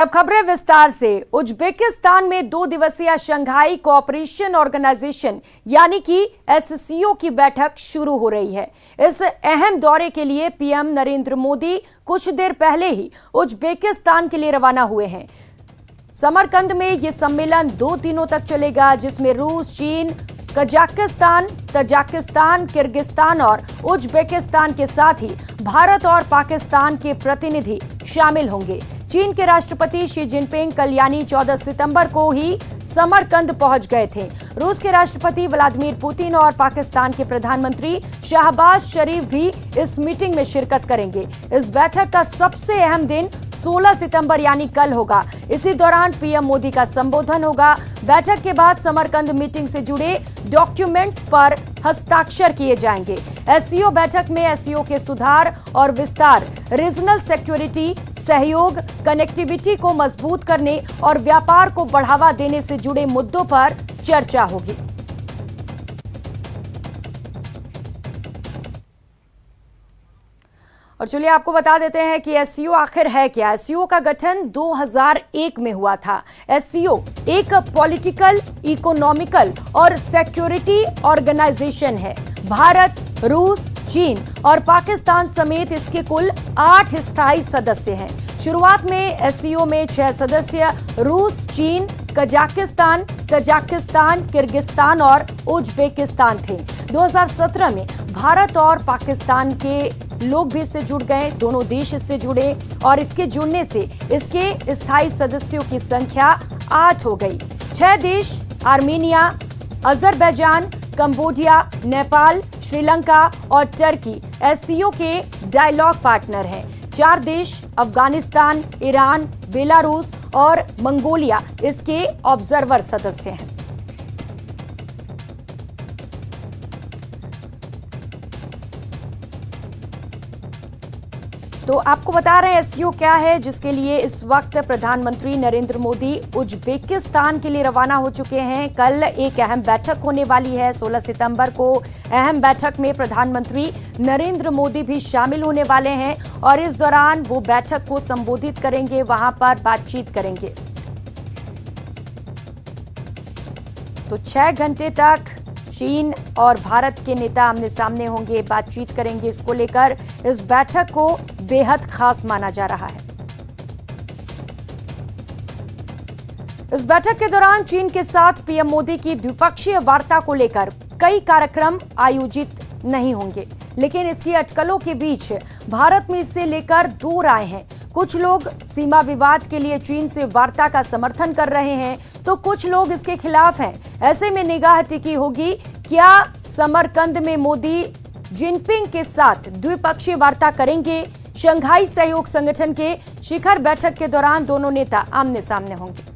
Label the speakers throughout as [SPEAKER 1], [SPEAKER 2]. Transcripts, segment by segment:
[SPEAKER 1] अब खबरें विस्तार से। उज्बेकिस्तान में 2 दिवसीय शंघाई कोऑपरेशन ऑर्गेनाइजेशन यानी कि एससीओ की बैठक शुरू हो रही है। इस अहम दौरे के लिए पीएम नरेंद्र मोदी कुछ देर पहले ही उज्बेकिस्तान के लिए रवाना हुए हैं। समरकंद में यह सम्मेलन 2 दिनों तक चलेगा, जिसमें रूस, चीन, कजाकिस्तान, तजाकिस्तान, किर्गिस्तान और उज्बेकिस्तान के साथ ही भारत और पाकिस्तान के प्रतिनिधि शामिल होंगे। चीन के राष्ट्रपति शी जिनपिंग कल यानी 14 सितंबर को ही समरकंद पहुंच गए थे। रूस के राष्ट्रपति व्लादिमीर पुतिन और पाकिस्तान के प्रधानमंत्री शहबाज शरीफ भी इस मीटिंग में शिरकत करेंगे। इस बैठक का सबसे अहम दिन 16 सितंबर यानी कल होगा। इसी दौरान पीएम मोदी का संबोधन होगा। बैठक के बाद समरकंद मीटिंग से जुड़े डॉक्यूमेंट्स पर हस्ताक्षर किए जाएंगे। एससीओ बैठक में एससीओ के सुधार और विस्तार, रीजनल सिक्योरिटी, सहयोग, कनेक्टिविटी को मजबूत करने और व्यापार को बढ़ावा देने से जुड़े मुद्दों पर चर्चा होगी। और चलिए आपको बता देते हैं कि एससीओ आखिर है क्या। एससीओ का गठन 2001 में हुआ था। एससीओ एक पॉलिटिकल, इकोनॉमिकल और सिक्योरिटी ऑर्गेनाइजेशन है। भारत, रूस, चीन और पाकिस्तान समेत इसके कुल 8 स्थायी सदस्य हैं। शुरुआत में एससीओ में 6 सदस्य रूस, चीन, कजाकिस्तान, तजाकिस्तान, किर्गिस्तान और उज्बेकिस्तान थे। 2017 में भारत और पाकिस्तान के लोग भी इससे जुड़ गए, दोनों देश इससे जुड़े और इसके जुड़ने से इसके स्थायी सदस्यों की संख्या 8 हो गई। 6 देश Armenia, Azerbaijan, Cambodia, Nepal, Sri Lanka और टर्की एससीओ के डायलॉग पार्टनर हैं। 4 देश अफगानिस्तान, ईरान, बेलारूस और मंगोलिया इसके ऑब्जर्वर सदस्य हैं। तो आपको बता रहे हैं एससीओ क्या है, जिसके लिए इस वक्त प्रधानमंत्री नरेंद्र मोदी उज्बेकिस्तान के लिए रवाना हो चुके हैं। कल एक अहम बैठक होने वाली है 16 सितंबर को। अहम बैठक में प्रधानमंत्री नरेंद्र मोदी भी शामिल होने वाले हैं और इस दौरान वो बैठक को संबोधित करेंगे, वहां पर बातचीत करेंगे। तो 6 घंटे तक चीन और भारत के नेता आमने सामने होंगे, बातचीत करेंगे। इसको लेकर इस बैठक को बेहद खास माना जा रहा है। इस बैठक के दौरान चीन के साथ पीएम मोदी की द्विपक्षीय वार्ता को लेकर कई कार्यक्रम आयोजित नहीं होंगे, लेकिन इसकी अटकलों के बीच भारत में इसे लेकर 2 राय हैं। कुछ लोग सीमा विवाद के लिए चीन से वार्ता का समर्थन कर रहे हैं, तो कुछ लोग इसके खिलाफ हैं। ऐसे में निगाह टिकी होगी, क्या समरकंद में मोदी जिनपिंग के साथ द्विपक्षीय वार्ता करेंगे। शंघाई सहयोग संगठन के शिखर बैठक के दौरान दोनों नेता आमने सामने होंगे।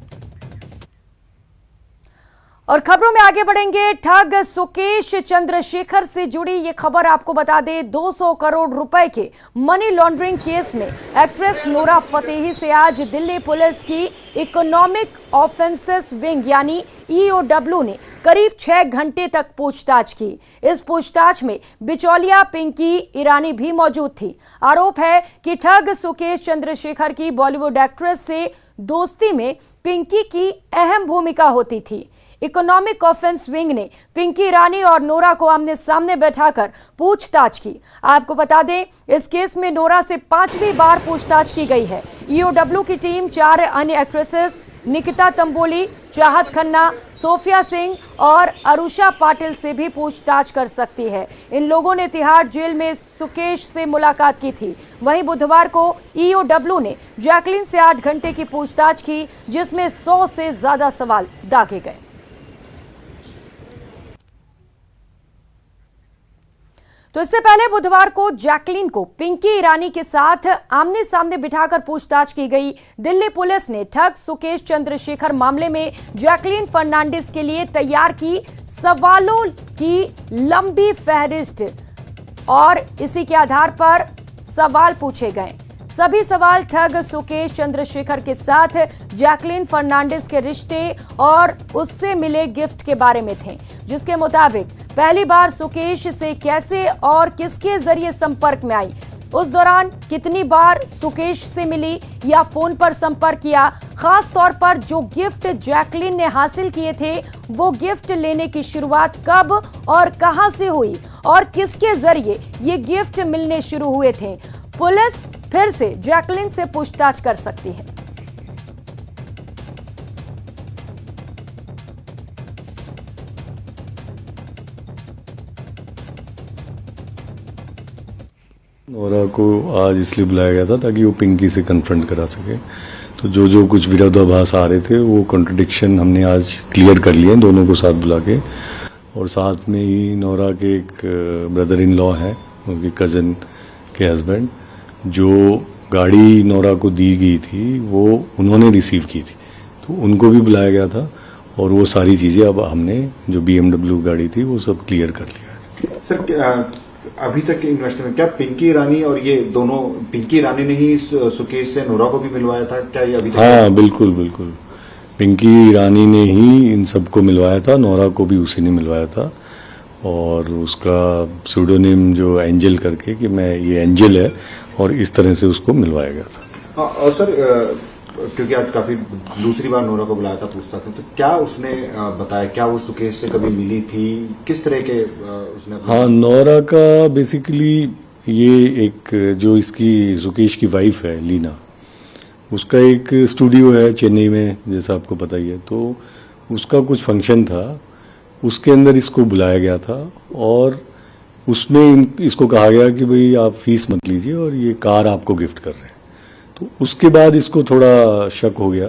[SPEAKER 1] और खबरों में आगे बढ़ेंगे। ठग सुकेश चंद्रशेखर से जुड़ी ये खबर आपको बता दें। 200 करोड़ रुपए के मनी लॉन्ड्रिंग केस में एक्ट्रेस नोरा फतेही से आज दिल्ली पुलिस की इकोनॉमिक ऑफेंसेस विंग यानी ईओडब्ल्यू ने करीब 6 घंटे तक पूछताछ की। इस पूछताछ में बिचौलिया पिंकी ईरानी भी मौजूद थी। आरोप है कि ठग सुकेश चंद्रशेखर की बॉलीवुड एक्ट्रेस से दोस्ती में पिंकी की अहम भूमिका होती थी। इकोनॉमिक ऑफेंस विंग ने पिंकी ईरानी और नोरा को आमने सामने बैठाकर पूछताछ की। आपको बता दें, इस केस में नोरा से 5वीं बार पूछताछ की गई है। ईओडब्ल्यू की टीम 4 अन्य एक्ट्रेसेस निकिता तंबोली, चाहत खन्ना, सोफिया सिंह और अरुषा पाटिल से भी पूछताछ कर सकती है। इन लोगों ने तिहाड़ जेल में सुकेश से मुलाकात की थी। वहीं बुधवार को ईओडब्ल्यू ने जैकलीन से 8 घंटे की पूछताछ की, जिसमें 100 से ज्यादा सवाल दागे गए। तो इससे पहले बुधवार को जैकलीन को पिंकी ईरानी के साथ आमने सामने बिठाकर पूछताछ की गई। दिल्ली पुलिस ने ठग सुकेश चंद्रशेखर मामले में जैकलीन फर्नांडिस के लिए तैयार की सवालों की लंबी फहरिस्त और इसी के आधार पर सवाल पूछे गए। सभी सवाल ठग सुकेश चंद्रशेखर के साथ जैकलीन फर्नांडिस के रिश्ते और उससे मिले गिफ्ट के बारे में थे, जिसके मुताबिक पहली बार सुकेश से कैसे और किसके जरिए संपर्क में आई, उस दौरान कितनी बार सुकेश से मिली या फोन पर संपर्क किया, खास तौर पर जो गिफ्ट जैकलीन ने हासिल किए थे वो गिफ्ट लेने की शुरुआत कब और कहां से हुई और किसके जरिए ये गिफ्ट मिलने शुरू हुए थे। पुलिस फिर से जैकलीन से पूछताछ कर सकती है।
[SPEAKER 2] नोरा को आज इसलिए बुलाया गया था ताकि वो पिंकी से कन्फ्रंट करा सके। तो जो जो कुछ विरोधाभास आ रहे थे वो कॉन्ट्रडिक्शन हमने आज क्लियर कर लिए दोनों को साथ बुला के। और साथ में ही नोरा के एक ब्रदर इन लॉ है, उनके कज़न के हस्बैंड, जो गाड़ी नोरा को दी गई थी वो उन्होंने रिसीव की थी, तो उनको भी बुलाया गया था। और वो सारी चीज़ें अब हमने जो BMW गाड़ी थी वो सब क्लियर कर लिया।
[SPEAKER 3] सर, अभी तक के इन्वेस्टमेंट में क्या पिंकी रानी और ये दोनों, पिंकी रानी ने ही सुकेश से नोरा को भी मिलवाया था क्या ये अभी तक?
[SPEAKER 2] हाँ, बिल्कुल बिल्कुल, पिंकी रानी ने ही इन सबको मिलवाया था, नोरा को भी उसी ने मिलवाया था। और उसका सूडोनिम जो एंजल करके, कि मैं ये एंजल है, और इस तरह से उसको मिलवाया गया था।
[SPEAKER 3] हाँ, और सर क्योंकि आज काफी दूसरी बार नोरा को बुलाया था पूछताछ में, तो क्या उसने बताया, क्या वो सुकेश से कभी मिली थी, किस तरह के उसने?
[SPEAKER 2] हाँ, नोरा का बेसिकली ये एक जो इसकी सुकेश की वाइफ है लीना, उसका एक स्टूडियो है चेन्नई में, जैसा आपको पता ही है। तो उसका कुछ फंक्शन था, उसके अंदर इसको बुलाया गया था और उसमें इसको कहा गया कि भाई आप फीस मत लीजिए और ये कार आपको गिफ्ट कर रहे हैं। तो उसके बाद इसको थोड़ा शक हो गया,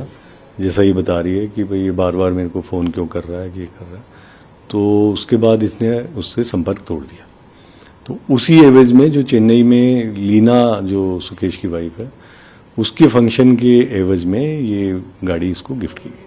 [SPEAKER 2] जैसा ये बता रही है कि भाई ये बार बार मेरे को फ़ोन क्यों कर रहा है, ये कर रहा है। तो उसके बाद इसने उससे संपर्क तोड़ दिया। तो उसी एवज में जो चेन्नई में लीना जो सुकेश की वाइफ है, उसके फंक्शन के एवज में ये गाड़ी इसको गिफ्ट की गई।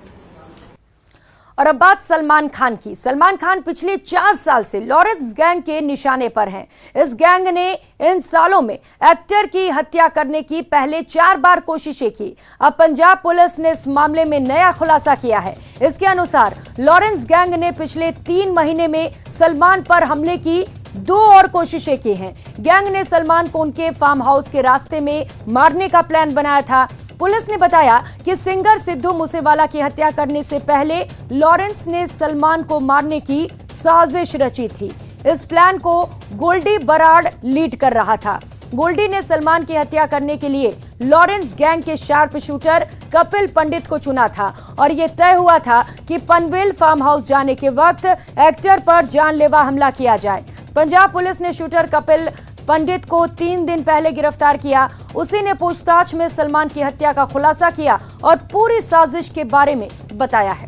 [SPEAKER 1] और अब बात सलमान खान की। सलमान खान पिछले 4 साल से लॉरेंस गैंग के निशाने पर हैं। इस गैंग ने इन सालों में एक्टर की हत्या करने की पहले 4 बार कोशिशें की। अब पंजाब पुलिस ने इस मामले में नया खुलासा किया है। इसके अनुसार लॉरेंस गैंग ने पिछले 3 महीने में सलमान पर हमले की 2 और कोशिशें की हैं। गैंग ने सलमान को उनके फार्म हाउस के रास्ते में मारने का प्लान बनाया था। पुलिस ने बताया कि सिंगर सिद्धू मूसेवाला की हत्या करने से पहले लॉरेंस ने सलमान को मारने की साजिश रची थी। इस प्लान को गोल्डी बराड़ लीड कर रहा था। गोल्डी ने सलमान की हत्या करने के लिए लॉरेंस गैंग के शार्प शूटर कपिल पंडित को चुना था और यह तय हुआ था कि पनवेल फार्म हाउस जाने के वक्त एक्टर पर जानलेवा हमला किया जाए। पंजाब पुलिस ने शूटर कपिल पंडित को 3 दिन पहले गिरफ्तार किया। उसी ने पूछताछ में सलमान की हत्या का खुलासा किया और पूरी साजिश के बारे में बताया है।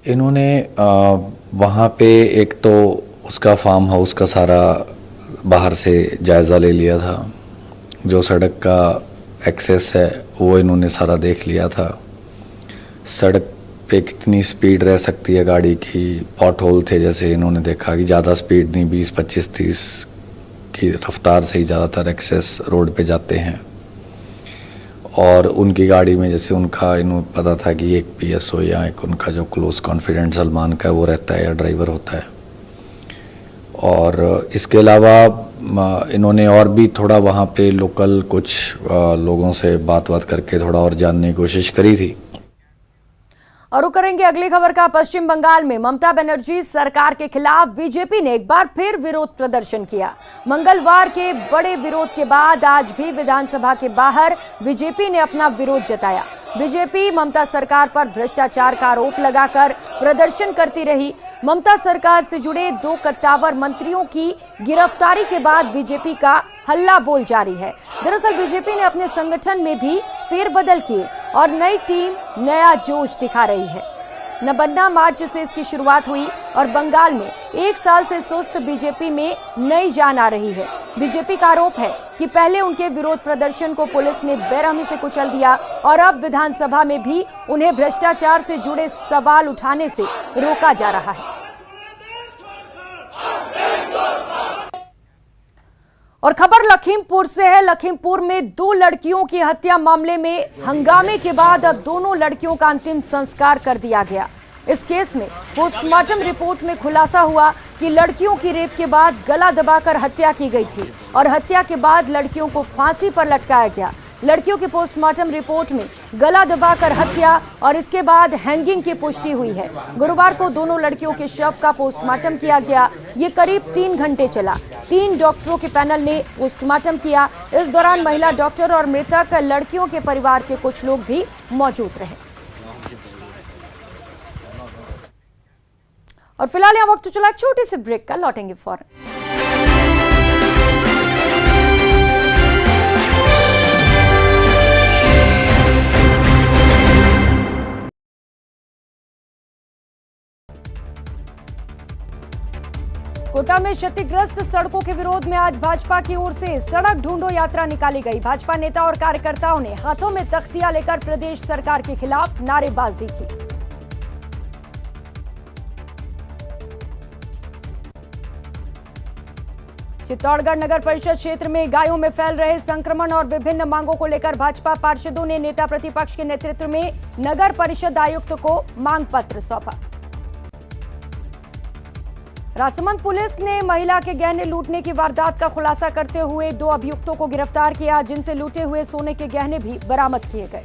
[SPEAKER 4] इन्होंने वहाँ पे एक तो उसका फार्म हाउस का सारा बाहर से जायज़ा ले लिया था, जो सड़क का एक्सेस है वो इन्होंने सारा देख लिया था। सड़क पे कितनी स्पीड रह सकती है गाड़ी की, पॉट होल थे जैसे इन्होंने देखा कि ज़्यादा स्पीड नहीं, 20, 25, 30 की रफ्तार से ही ज़्यादातर एक्सेस रोड पे जाते हैं। और उनकी गाड़ी में जैसे उनका इन्होंने पता था कि एक PSO या एक उनका जो क्लोज कॉन्फिडेंट सलमान का वो रहता है या ड्राइवर होता है। और इसके अलावा इन्होंने और भी थोड़ा वहाँ पे लोकल कुछ लोगों से बात करके थोड़ा और जानने की कोशिश करी थी।
[SPEAKER 1] और करेंगे अगली खबर का। पश्चिम बंगाल में ममता बनर्जी सरकार के खिलाफ बीजेपी ने एक बार फिर विरोध प्रदर्शन किया। मंगलवार के बड़े विरोध के बाद आज भी विधानसभा के बाहर बीजेपी ने अपना विरोध जताया। बीजेपी ममता सरकार पर भ्रष्टाचार का आरोप लगाकर प्रदर्शन करती रही। ममता सरकार से जुड़े 2 कद्दावर मंत्रियों की गिरफ्तारी के बाद बीजेपी का हल्ला बोल जारी है। दरअसल बीजेपी ने अपने संगठन में भी फेरबदल किए और नई टीम नया जोश दिखा रही है। नबन्ना मार्च से इसकी शुरुआत हुई और बंगाल में 1 साल से सुस्त बीजेपी में नई जान आ रही है। बीजेपी का आरोप है कि पहले उनके विरोध प्रदर्शन को पुलिस ने बेरहमी से कुचल दिया और अब विधानसभा में भी उन्हें भ्रष्टाचार से जुड़े सवाल उठाने से रोका जा रहा है। और खबर लखीमपुर से है। लखीमपुर में 2 लड़कियों की हत्या मामले में हंगामे के बाद अब दोनों लड़कियों का अंतिम संस्कार कर दिया गया। इस केस में पोस्टमार्टम रिपोर्ट में खुलासा हुआ कि लड़कियों की रेप के बाद गला दबाकर हत्या की गई थी और हत्या के बाद लड़कियों को फांसी पर लटकाया गया। लड़कियों की पोस्टमार्टम रिपोर्ट में गला दबाकर हत्या और इसके बाद हैंगिंग की पुष्टि हुई है। गुरुवार को दोनों लड़कियों के शव का पोस्टमार्टम किया गया। ये करीब 3 घंटे चला। 3 डॉक्टरों के पैनल ने पोस्टमार्टम किया। इस दौरान महिला डॉक्टर और मृतक लड़कियों के परिवार के कुछ लोग भी मौजूद रहे। और फिलहाल यहाँ वक्त चला छोटी सी ब्रेक का, लौटेंगे फौरन। कोटा में क्षतिग्रस्त सड़कों के विरोध में आज भाजपा की ओर से सड़क ढूंढो यात्रा निकाली गई। भाजपा नेता और कार्यकर्ताओं ने हाथों में तख्तियां लेकर प्रदेश सरकार के खिलाफ नारेबाजी की। चित्तौड़गढ़ नगर परिषद क्षेत्र में गायों में फैल रहे संक्रमण और विभिन्न मांगों को लेकर भाजपा पार्षदों ने नेता प्रतिपक्ष के नेतृत्व में नगर परिषद आयुक्त को मांग पत्र सौंपा। राजसमंद पुलिस ने महिला के गहने लूटने की वारदात का खुलासा करते हुए 2 अभियुक्तों को गिरफ्तार किया, जिनसे लूटे हुए सोने के गहने भी बरामद किए गए।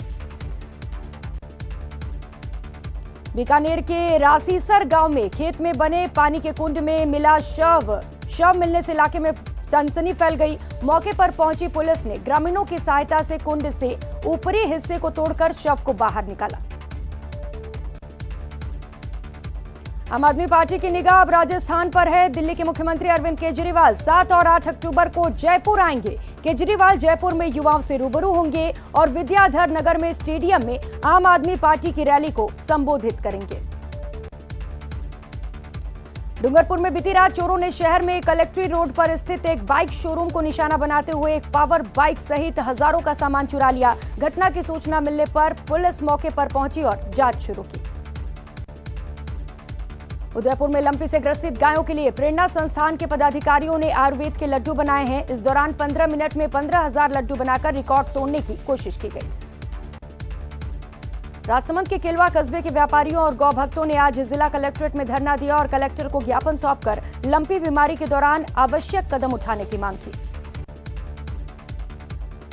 [SPEAKER 1] बीकानेर के रासीसर गांव में खेत में बने पानी के कुंड में मिला शव मिलने से इलाके में सनसनी फैल गई। मौके पर पहुंची पुलिस ने ग्रामीणों की सहायता से कुंड से ऊपरी हिस्से को तोड़कर शव को बाहर निकाला। आम आदमी पार्टी की निगाह अब राजस्थान पर है। दिल्ली के मुख्यमंत्री अरविंद केजरीवाल 7 और 8 अक्टूबर को जयपुर आएंगे। केजरीवाल जयपुर में युवाओं से रूबरू होंगे और विद्याधर नगर में स्टेडियम में आम आदमी पार्टी की रैली को संबोधित करेंगे। डूंगरपुर में बीती रात चोरों ने शहर में कलेक्ट्री रोड पर स्थित एक बाइक शोरूम को निशाना बनाते हुए एक पावर बाइक सहित हजारों का सामान चुरा लिया। घटना की सूचना मिलने पर पुलिस मौके पर पहुंची और जांच शुरू की। उदयपुर में लंपी से ग्रसित गायों के लिए प्रेरणा संस्थान के पदाधिकारियों ने आयुर्वेद के लड्डू बनाए हैं। इस दौरान 15 मिनट में 15,000 लड्डू बनाकर रिकॉर्ड तोड़ने की कोशिश की गई। राजसमंद के केलवा कस्बे के व्यापारियों और गौ भक्तों ने आज जिला कलेक्ट्रेट में धरना दिया और कलेक्टर को ज्ञापन सौंपकर लंपी बीमारी के दौरान आवश्यक कदम उठाने की मांग की।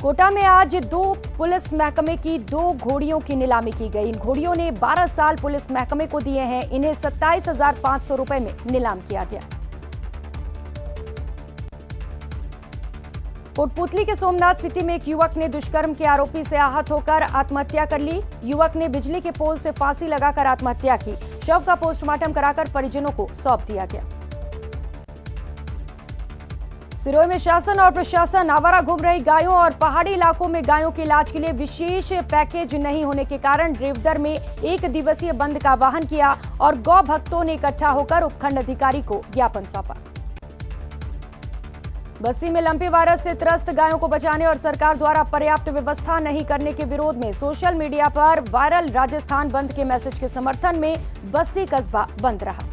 [SPEAKER 1] कोटा में आज 2 पुलिस महकमे की 2 घोड़ियों की नीलामी की गई। इन घोड़ियों ने 12 साल पुलिस महकमे को दिए हैं। इन्हें 27,500 रुपए में नीलाम किया गया। कोटपुतली के सोमनाथ सिटी में एक युवक ने दुष्कर्म के आरोपी से आहत होकर आत्महत्या कर ली। युवक ने बिजली के पोल से फांसी लगाकर आत्महत्या की। शव का पोस्टमार्टम कराकर परिजनों को सौंप दिया गया। सिरोही में शासन और प्रशासन आवारा घूम रही गायों और पहाड़ी इलाकों में गायों के इलाज के लिए विशेष पैकेज नहीं होने के कारण रेवदर में 1 दिवसीय बंद का आह्वान किया और गौ भक्तों ने इकट्ठा होकर उपखंड अधिकारी को ज्ञापन सौंपा। बस्सी में लंपी वायरस से त्रस्त गायों को बचाने और सरकार द्वारा पर्याप्त व्यवस्था नहीं करने के विरोध में सोशल मीडिया पर वायरल राजस्थान बंद के मैसेज के समर्थन में बस्सी कस्बा बंद रहा।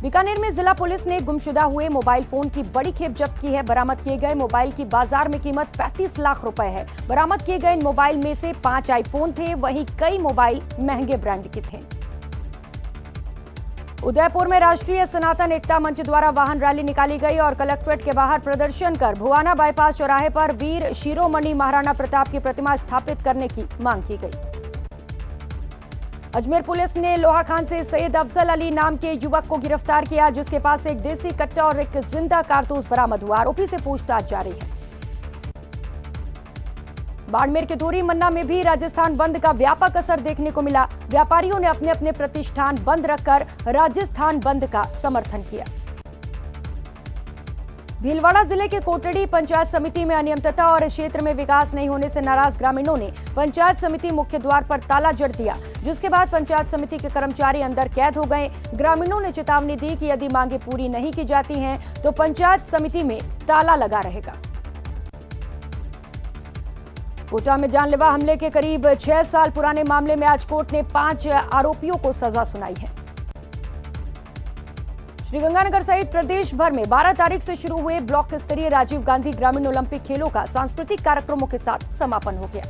[SPEAKER 1] बीकानेर में जिला पुलिस ने गुमशुदा हुए मोबाइल फोन की बड़ी खेप जब्त की है। बरामद किए गए मोबाइल की बाजार में कीमत 35 लाख रुपए है। बरामद किए गए इन मोबाइल में से 5 आईफोन थे, वहीं कई मोबाइल महंगे ब्रांड के थे। उदयपुर में राष्ट्रीय सनातन एकता मंच द्वारा वाहन रैली निकाली गई और कलेक्ट्रेट के बाहर प्रदर्शन कर भुआना बाईपास चौराहे पर वीर शिरोमणि महाराणा प्रताप की प्रतिमा स्थापित करने की मांग की गई। अजमेर पुलिस ने लोहाखान से सैयद अफजल अली नाम के युवक को गिरफ्तार किया, जिसके पास से एक देसी कट्टा और एक जिंदा कारतूस बरामद हुआ। आरोपी से पूछताछ जारी है। बाड़मेर के धोरी मन्ना में भी राजस्थान बंद का व्यापक असर देखने को मिला। व्यापारियों ने अपने अपने प्रतिष्ठान बंद रखकर राजस्थान बंद का समर्थन किया। भीलवाड़ा जिले के कोटड़ी पंचायत समिति में अनियमितता और क्षेत्र में विकास नहीं होने से नाराज ग्रामीणों ने पंचायत समिति मुख्य द्वार पर ताला जड़ दिया, जिसके बाद पंचायत समिति के कर्मचारी अंदर कैद हो गए। ग्रामीणों ने चेतावनी दी कि यदि मांगे पूरी नहीं की जाती हैं तो पंचायत समिति में ताला लगा रहेगा। कोटा में जानलेवा हमले के करीब 6 साल पुराने मामले में आज कोर्ट ने 5 आरोपियों को सजा सुनाई है। श्रीगंगानगर सहित प्रदेश भर में 12 तारीख से शुरू हुए ब्लॉक स्तरीय राजीव गांधी ग्रामीण ओलंपिक खेलों का सांस्कृतिक कार्यक्रमों के साथ समापन हो गया।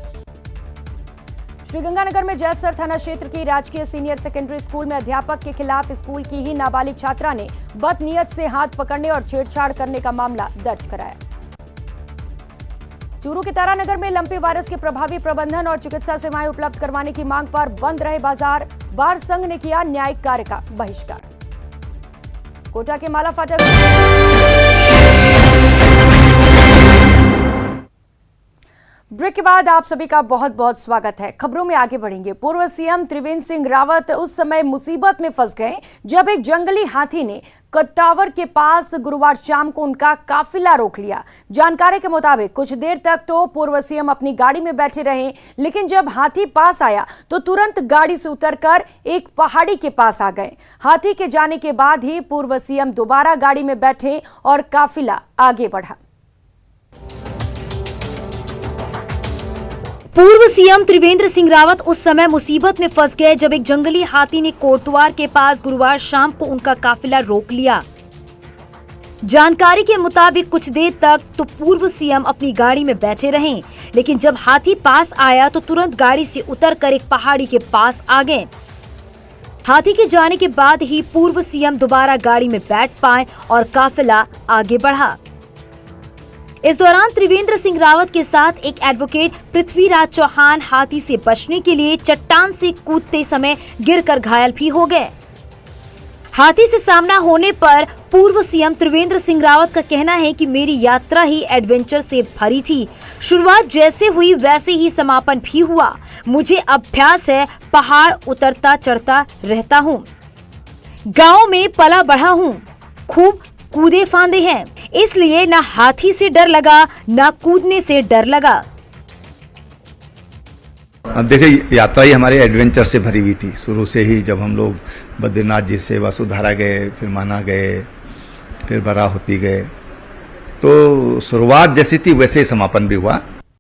[SPEAKER 1] श्रीगंगानगर में जैतसर थाना क्षेत्र की राजकीय सीनियर सेकेंडरी स्कूल में अध्यापक के खिलाफ स्कूल की ही नाबालिग छात्रा ने बदनीयत से हाथ पकड़ने और छेड़छाड़ करने का मामला दर्ज कराया। चूरू के तारानगर में लंपी वायरस के प्रभावी प्रबंधन और चिकित्सा सेवाएं उपलब्ध करवाने की मांग पर बंद रहे बाजार, बार संघ ने किया न्यायिक कार्य का बहिष्कार। कोटा के माला फाटक ब्रेक के बाद आप सभी का बहुत बहुत स्वागत है। खबरों में आगे बढ़ेंगे। पूर्व सीएम त्रिवेंद्र सिंह रावत उस समय मुसीबत में फंस गए जब एक जंगली हाथी ने कट्टावर के पास गुरुवार शाम को उनका काफिला रोक लिया। जानकारी के मुताबिक कुछ देर तक तो पूर्व सीएम अपनी गाड़ी में बैठे रहे, लेकिन जब हाथी पास आया तो तुरंत गाड़ी से उतरकर एक पहाड़ी के पास आ गए। हाथी के जाने के बाद ही पूर्व सीएम दोबारा गाड़ी में बैठे और काफिला आगे बढ़ा।
[SPEAKER 5] पूर्व सीएम त्रिवेंद्र सिंह रावत उस समय मुसीबत में फंस गए जब एक जंगली हाथी ने कोटद्वार के पास गुरुवार शाम को उनका काफिला रोक लिया। जानकारी के मुताबिक कुछ देर तक तो पूर्व सीएम अपनी गाड़ी में बैठे रहे, लेकिन जब हाथी पास आया तो तुरंत गाड़ी से उतरकर एक पहाड़ी के पास आ गए। हाथी के जाने के बाद ही पूर्व सीएम दोबारा गाड़ी में बैठ पाए और काफिला आगे बढ़ा। इस दौरान त्रिवेंद्र सिंह रावत के साथ एक एडवोकेट पृथ्वीराज चौहान हाथी से बचने के लिए चट्टान से कूदते समय गिरकर घायल भी हो गए। हाथी से सामना होने पर पूर्व सीएम त्रिवेंद्र सिंह रावत का कहना है कि मेरी यात्रा ही एडवेंचर से भरी थी। शुरुआत जैसे हुई वैसे ही समापन भी हुआ। मुझे अभ्यास है, पहाड़ उतरता चढ़ता रहता हूँ। गाँव में पला बढ़ा हूँ, खूब कूदे फांदे हैं, इसलिए ना हाथी से डर लगा ना कूदने से डर लगा।
[SPEAKER 6] अब देखिए, यात्रा ही हमारे एडवेंचर से भरी हुई थी शुरू से ही। जब हम लोग बद्रीनाथ जी से वसुधारा गए, फिर माना गए, फिर बराहोती गए, तो शुरुआत जैसी थी वैसे ही समापन भी हुआ।